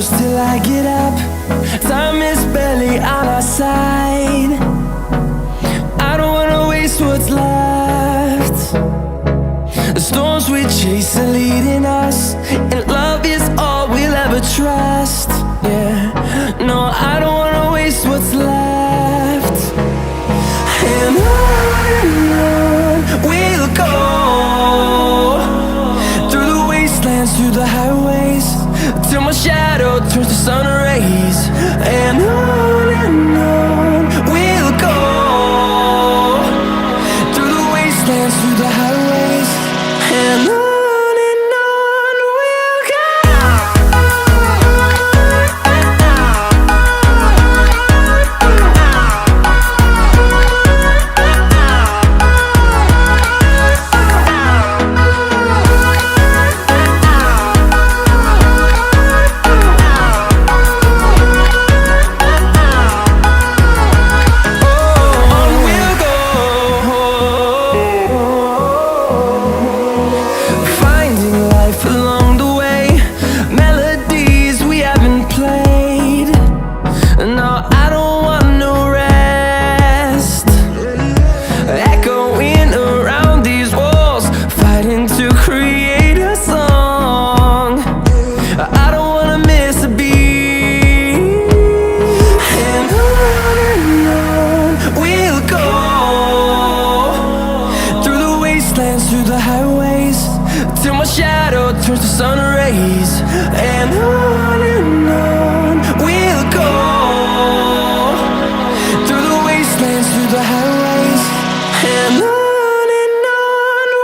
close till I get up. Time is barely on our side. I don't wanna waste what's left. The storms we chase are leading us, and love is all we'll ever trust. Yeah, no, I don't wanna waste what's left. And on we'll go, through the wastelands, through the highways, till my shadow turns to sun rays. And on we'll go, through the wastelands, through the highways, and on we'll go. Along the way, melodies we haven't played. No, I don't want no rest. Echoing around these walls, fighting to create a song. I don't wanna miss a beat. And on we'll go, through the wastelands, through the highways, till my shadow turns to sun rays. And on we'll go, through the wastelands, through the highways, and on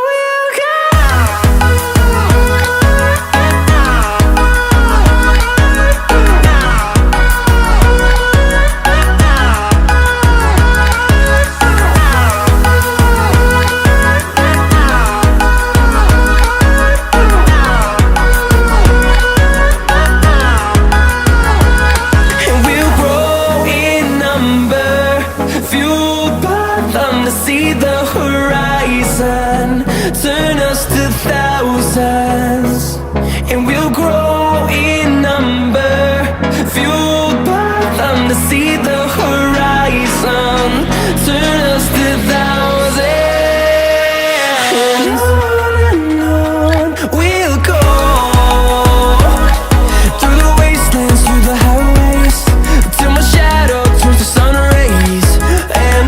we'll go. To see the horizon turn us to thousands, and we'll grow in number, fueled by them. To see the horizon turn us to thousands, and on we'll go, through the wastelands, through the highways, till my shadow turns to sun rays. And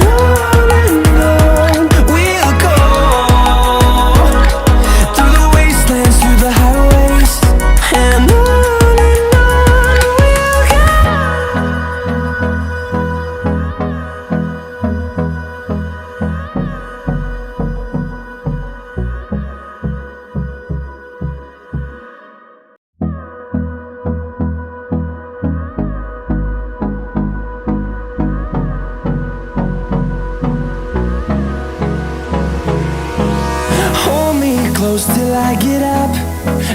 close till I get up.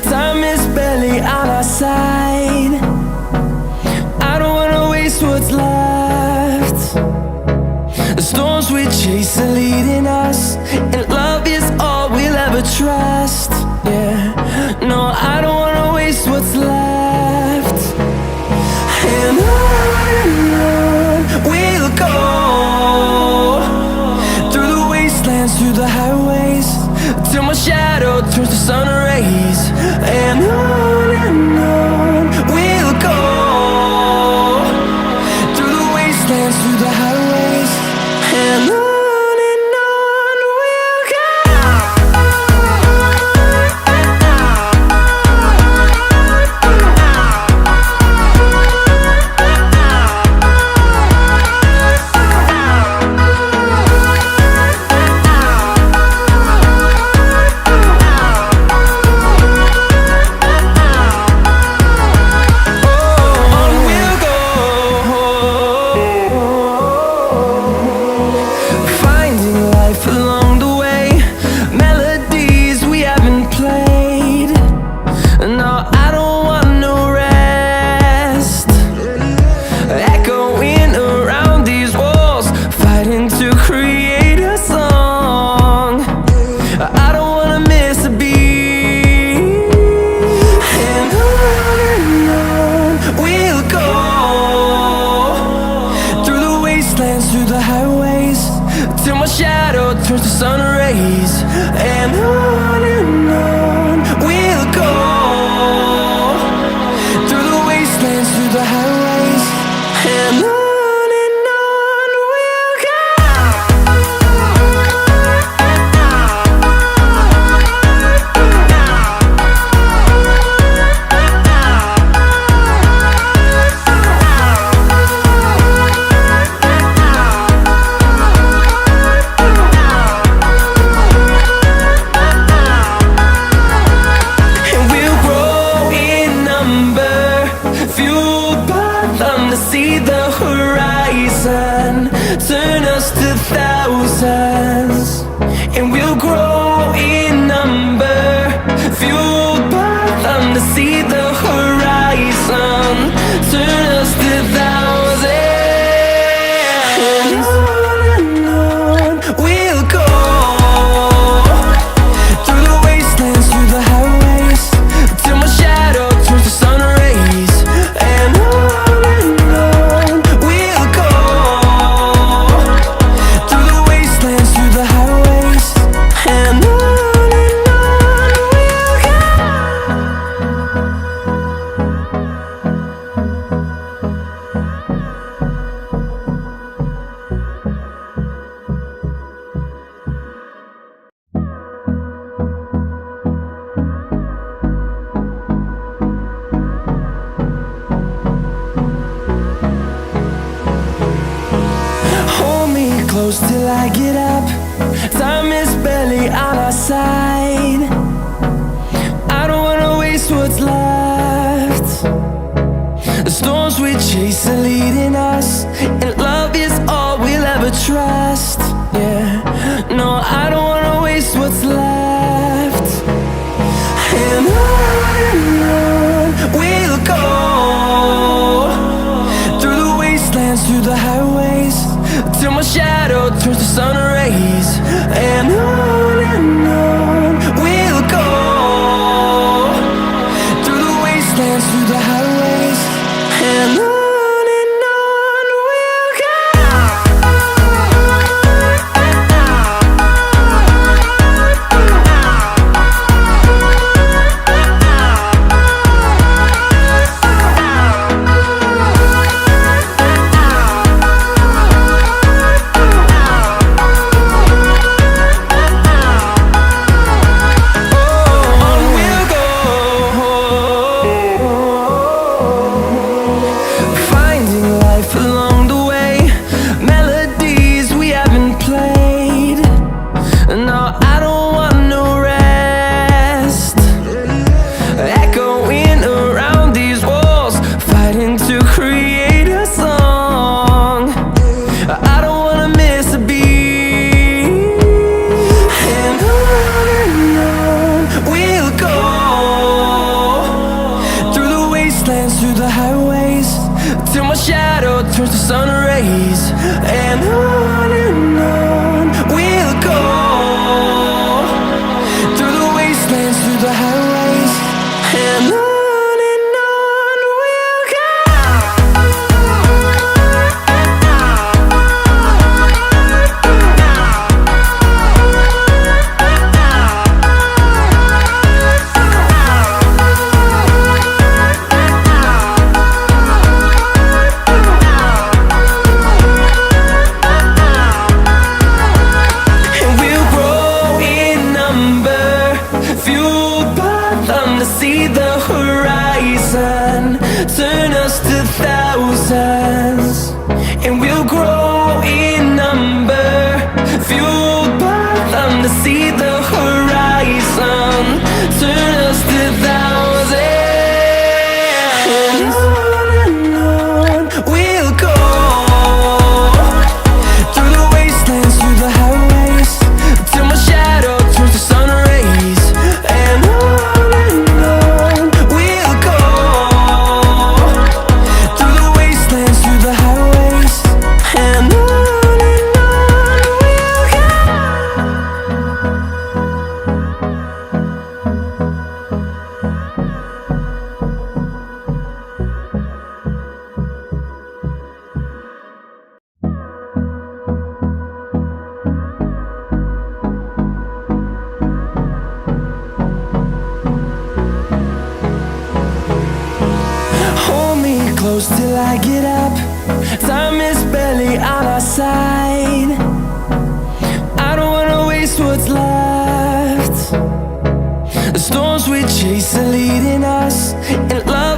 Time is barely on our side. I don't wanna waste what's left. The storms we chase are leading us, and love is all we'll ever trust. Yeah, no, I don't wanna waste what's left. And on we'll go, through the wastelands, through the highways, till my shadow turns to sun rays. And on we'll go, through the wastelands, through the highways, and on we'll go. my shadow turns to sun rays. And on we'll go, through the wastelands, through the highways. And on we'll go. See the horizon, turn us to thousands, and we'll grow in number, fueled by them. To see the horizon, turn us to thousands, and on we'll go, through the wastelands, through the highways, till my shadow turns to sun rays. And close till I get up. Time is barely on our side. I don't wanna waste what's left. The storms we chase are leading us, and love is all we'll ever trust. Yeah, no, I don't wanna waste what's left. And on we'll go, through the wastelands, through the highways, till my shadow turns to sun rays. And on we'll go, through the wastelands, through the highways. And on we'll go. Along the way, melodies we haven't played. No, I don't want no rest, echoing around these walls, fighting to create a song. I don't wanna miss a beat. And on we'll go, through the wastelands, through the highways, till my shadow turns to sun rays. And on we'll go, through the wastelands, through the highways. And on we'll go. See the horizon, turn us to thousands, and we'll grow in number, fueled by them. To see the horizon, turn us to thousands, and on we'll go, through the wastelands, through the highways, till my shadow turns to sun rays. And and close till I get up. Time is barely on our side. I don't wanna waste what's left. The storms we chase are leading us, and love